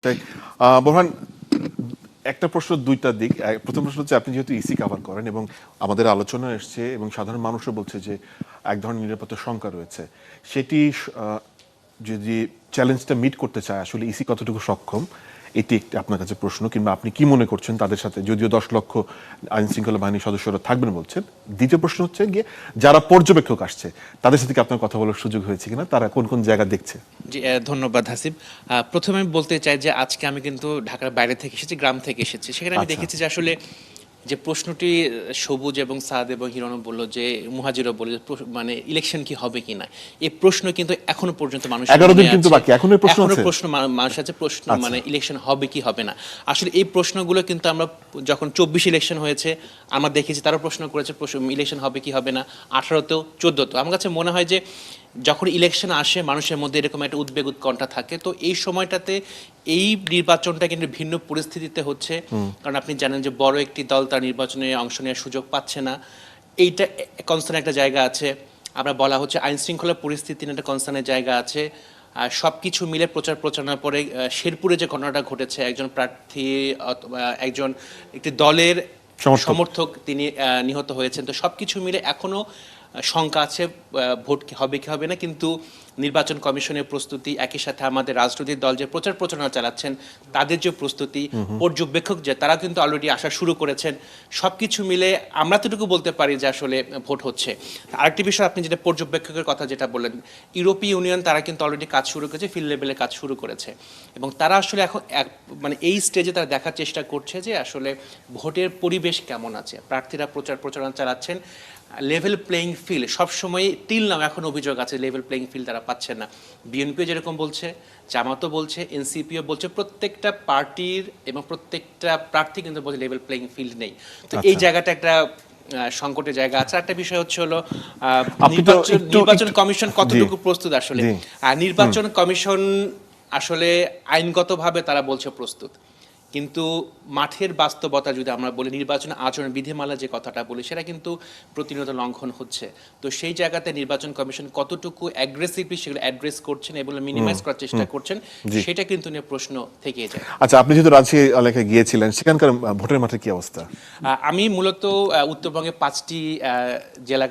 তাই বোরহান, একটা প্রশ্ন দুইটা দিক। প্রথম প্রশ্ন হচ্ছে, আপনি যেহেতু ইসি কভার করেন এবং আমাদের আলোচনা এসছে এবং সাধারণ মানুষও বলছে যে এক ধরনের নিরাপত্তার শঙ্কা রয়েছে, সেটি যদি চ্যালেঞ্জটা মিট করতে চায়, আসলে ইসি কতটুকু সক্ষম, এটি একটি আপনার কাছে প্রশ্ন। কিংবা আপনি কি মনে করছেন তাদের সাথে, যদিও 10 লক্ষ আইন শৃঙ্খলা বাহিনীর সদস্যরা থাকবেন বলছেন। দ্বিতীয় প্রশ্ন হচ্ছে গিয়ে, যারা পর্যবেক্ষক আসছে তাদের সাথে কি আপনার কথা বলার সুযোগ হয়েছে কিনা, তারা কোন কোন জায়গা দেখছে? জি, ধন্যবাদ হাসিব। প্রথমে আমি বলতে চাই যে আজকে আমি কিন্তু ঢাকার বাইরে থেকে এসেছি, গ্রাম থেকে এসেছি। সেখানে আমি দেখেছি যে আসলে যে প্রশ্নটি সবুজ এবং সাদ এবং হিরণ বললো, যে মুহাজিরও বলল মানে ইলেকশন কি হবে কিনা, এই প্রশ্ন কিন্তু এখনো পর্যন্ত মানুষ 11 দিন কিন্তু বাকি, এখনো প্রশ্ন মানুষ আছে, প্রশ্ন মানে ইলেকশন হবে কি হবে না। আসলে এই প্রশ্নগুলো কিন্তু আমরা যখন 24 ইলেকশন হয়েছে আমরা দেখেছি, তারও প্রশ্ন করেছে ইলেকশন হবে কি হবে না, 18তেও 14তেও। আমার কাছে মনে হয় যে যখন ইলেকশন আসে মানুষের মধ্যে এরকম একটা উদ্বেগ উৎকণ্ঠা থাকে, তো এই সময়টাতে এই নির্বাচনটা কিন্তু ভিন্ন পরিস্থিতিতে হচ্ছে। কারণ আপনি জানেন যে বড় একটি দল তার নির্বাচনে অংশ নেওয়ার সুযোগ পাচ্ছে না, এইটা কনসার্ন একটা জায়গা আছে। আমরা বলা হচ্ছে আইন শৃঙ্খলা পরিস্থিতি একটা কনসার্নের জায়গা আছে। সব কিছু মিলে প্রচারণার পরে শেরপুরে যে ঘটনাটা ঘটেছে, একজন প্রার্থী অথবা একজন একটি দলের সমর্থক তিনি নিহত হয়েছেন। তো সব কিছু মিলে এখনো শঙ্কা আছে ভোট হবে কি হবে না। কিন্তু নির্বাচন কমিশনের প্রস্তুতি, একই সাথে আমাদের রাজনৈতিক দল যে প্রচারণা চালাচ্ছেন তাদের যে প্রস্তুতি, পর্যবেক্ষক যে তারা কিন্তু অলরেডি আসা শুরু করেছেন, সব কিছু মিলে আমরা এতটুকু বলতে পারি যে আসলে ভোট হচ্ছে। আরেকটি বিষয়, আপনি যেটা পর্যবেক্ষকের কথা যেটা বললেন, ইউরোপীয় ইউনিয়ন তারা কিন্তু অলরেডি কাজ শুরু করেছে, ফিল্ড লেভেলে কাজ শুরু করেছে, এবং তারা আসলে এখন মানে এই স্টেজে তারা দেখার চেষ্টা করছে যে আসলে ভোটের পরিবেশ কেমন আছে। প্রার্থীরা প্রচারণা চালাচ্ছেন, লেভেল প্লেইং ফিল্ড সবসময় টিল নাও এখন অভিযোগ আছে, লেভেল প্লেইং ফিল্ড তারা পাচ্ছেন না। বিএনপিও যেরকম বলছে, জামাতও বলছে, এনসিপিও বলছে, প্রত্যেকটা পার্টির এবং প্রত্যেকটা প্রার্থী কিন্তু বলছে লেভেল প্লেইং ফিল্ড নেই। তো এই জায়গাটা একটা সংকটের জায়গা আছে। একটা বিষয় হচ্ছে হলো নির্বাচন কমিশন কতটুকু প্রস্তুত আসলে। নির্বাচন কমিশন আসলে আইনগতভাবে তারা বলছে প্রস্তুত, কিন্তু মাঠের বাস্তবতা যদি আমরা বলি, নির্বাচন আচরণ বিধিমালা যে কথাটা বলি সেটা কিন্তু প্রতিনিয়ত লঙ্ঘন হচ্ছে। তো সেই জায়গাতে নির্বাচন কমিশন কতটুকু অ্যাগ্রেসিভলি সেগুলো অ্যাড্রেস করছেন এবং মিনিমাইজ করার চেষ্টা করছেন, সেটা কিন্তু নিয়ে প্রশ্ন থেকে যায়। আচ্ছা, আপনি যেহেতু রাজশাহী এলাকায় গিয়েছিলেন, সেখানকার ভোটের মাঠে কি অবস্থা? আমি মূলত উত্তরবঙ্গে 5টি জেলা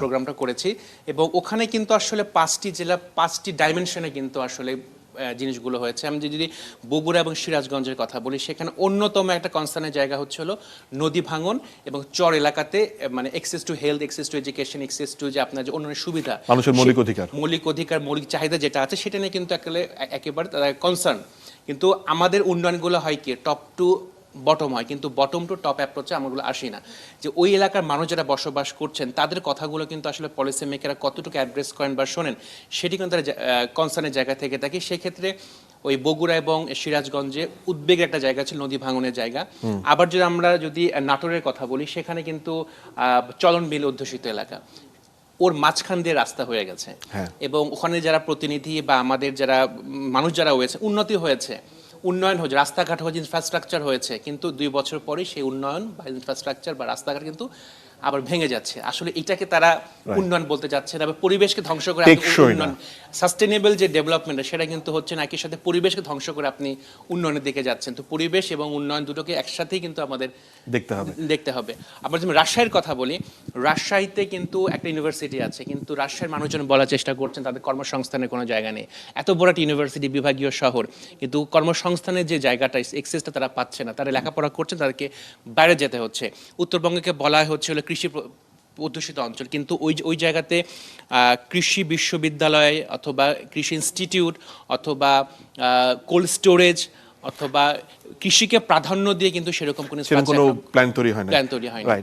প্রোগ্রামটা করেছি, এবং ওখানে কিন্তু আসলে 5টি জেলা 5টি ডাইমেনশনে কিন্তু আসলে জিনিসগুলো হয়েছে। আমি যদি বগুড়া এবং সিরাজগঞ্জের কথা বলি, সেখানে অন্যতম একটা কনসার্নের জায়গা হচ্ছে হলো নদী ভাঙন এবং চর এলাকাতে মানে access to health, access to education, access to যে আপনার যে অন্যান্য সুবিধা, মানুষের মৌলিক অধিকার, মৌলিক চাহিদা যেটা আছে, সেটা নিয়ে কিন্তু একেবারে কনসার্ন। কিন্তু আমাদের উন্নয়নগুলো হয় কি টপ টু বটম হয়, কিন্তু বটম টু টপ অ্যাপ্রোচে আমরাগুলো আসি না। যে ওই এলাকার মানুষ যারা বসবাস করছেন তাদের কথাগুলো কিন্তু আসলে পলিসি মেকাররা কতটুকু অ্যাড্রেস করেন বা শোনেন, সেটি কিন্তু তারা কনসার্নের জায়গা থেকে থাকে। সেক্ষেত্রে ওই বগুড়া এবং সিরাজগঞ্জে উদ্বেগের একটা জায়গা ছিল, নদী ভাঙনের জায়গা। আবার যদি আমরা নাটোরের কথা বলি, সেখানে কিন্তু চলন বিল অধ্যুষিত এলাকা, ওর মাঝখান দিয়ে রাস্তা হয়ে গেছে, এবং ওখানে যারা প্রতিনিধি বা আমাদের যারা মানুষ যারা হয়েছে, উন্নতি হয়েছে, উন্নয়ন হয়েছে, রাস্তাঘাট হয়েছে, ইনফ্রাস্ট্রাকচার হয়েছে, কিন্তু 2 বছর পরে সেই উন্নয়ন বা ইনফ্রাস্ট্রাকচার বা রাস্তাঘাট কিন্তু আবার ভেঙে যাচ্ছে। আসলে এটাকে তারা উন্নয়ন বলতে যাচ্ছে না, পরিবেশকে ধ্বংস করে উন্নয়ন, সাস্টেনেবল যে ডেভেলপমেন্ট সেটা কিন্তু হচ্ছে না, একই সাথে পরিবেশকে ধ্বংস করে আপনি উন্নয়নের দিকে যাচ্ছেন। তো পরিবেশ এবং উন্নয়ন দুটোকে একসাথেই কিন্তু আমাদের দেখতে হবে। আবার যদি রাজশাহীর কথা বলি, রাজশাহীতে কিন্তু একটা ইউনিভার্সিটি আছে, কিন্তু রাজশাহীর মানুষজন বলার চেষ্টা করছেন তাদের কর্মসংস্থানের কোনো জায়গা নেই। এত বড় একটা ইউনিভার্সিটি, বিভাগীয় শহর, কিন্তু কর্মসংস্থানের যে জায়গাটা, এক্সেসটা তারা পাচ্ছে না। তারা লেখাপড়া করছেন, তাদেরকে বাইরে যেতে হচ্ছে। উত্তরবঙ্গকে বলা হচ্ছে হলো কৃষি অধ্যুষিত অঞ্চল, কিন্তু ওই জায়গাতে কৃষি বিশ্ববিদ্যালয় অথবা কৃষি ইনস্টিটিউট অথবা কোল্ড স্টোরেজ অথবা কৃষিকে প্রাধান্য দিয়ে কিন্তু সেরকম কোনো প্ল্যান তৈরি হয় না।